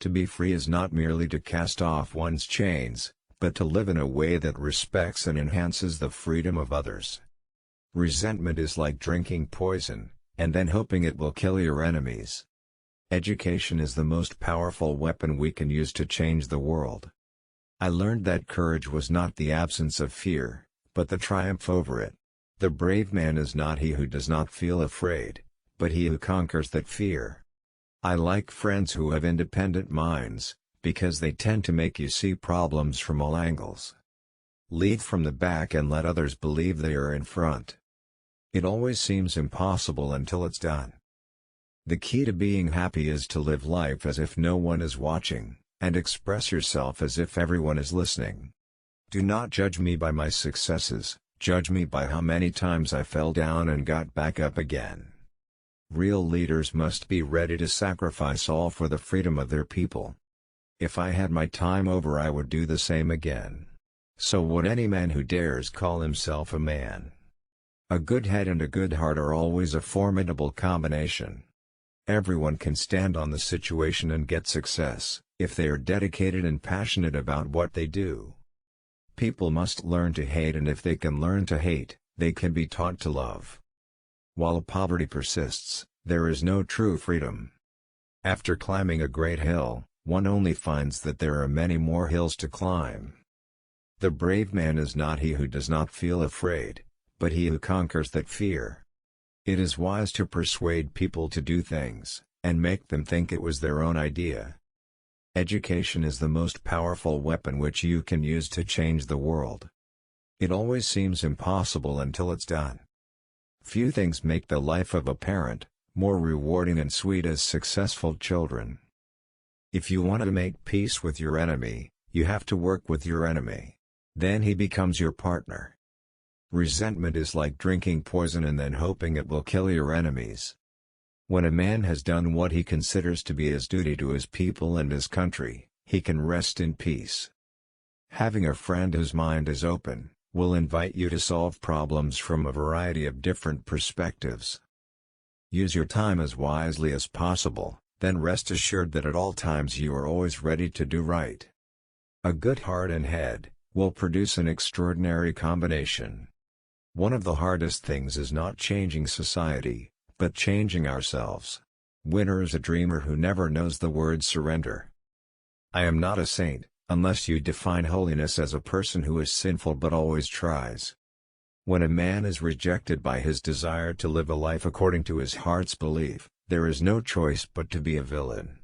To be free is not merely to cast off one's chains, but to live in a way that respects and enhances the freedom of others. Resentment is like drinking poison, and then hoping it will kill your enemies. Education is the most powerful weapon we can use to change the world. I learned that courage was not the absence of fear, but the triumph over it. The brave man is not he who does not feel afraid, but he who conquers that fear. I like friends who have independent minds, because they tend to make you see problems from all angles. Lead from the back and let others believe they are in front. It always seems impossible until it's done. The key to being happy is to live life as if no one is watching, and express yourself as if everyone is listening. Do not judge me by my successes, judge me by how many times I fell down and got back up again. Real leaders must be ready to sacrifice all for the freedom of their people. If I had my time over, I would do the same again. So would any man who dares call himself a man. A good head and a good heart are always a formidable combination. Everyone can stand on the situation and get success, if they are dedicated and passionate about what they do. People must learn to hate, and if they can learn to hate, they can be taught to love. While poverty persists, there is no true freedom. After climbing a great hill, one only finds that there are many more hills to climb. The brave man is not he who does not feel afraid, but he who conquers that fear. It is wise to persuade people to do things, and make them think it was their own idea. Education is the most powerful weapon which you can use to change the world. It always seems impossible until it's done. Few things make the life of a parent more rewarding and sweet as successful children. If you want to make peace with your enemy, you have to work with your enemy. Then he becomes your partner. Resentment is like drinking poison and then hoping it will kill your enemies. When a man has done what he considers to be his duty to his people and his country, he can rest in peace. Having a friend whose mind is open will invite you to solve problems from a variety of different perspectives. Use your time as wisely as possible, then rest assured that at all times you are always ready to do right. A good heart and head will produce an extraordinary combination. One of the hardest things is not changing society, but changing ourselves. Winner is a dreamer who never knows the word surrender. I am not a saint, unless you define holiness as a person who is sinful but always tries. When a man is rejected by his desire to live a life according to his heart's belief, there is no choice but to be a villain.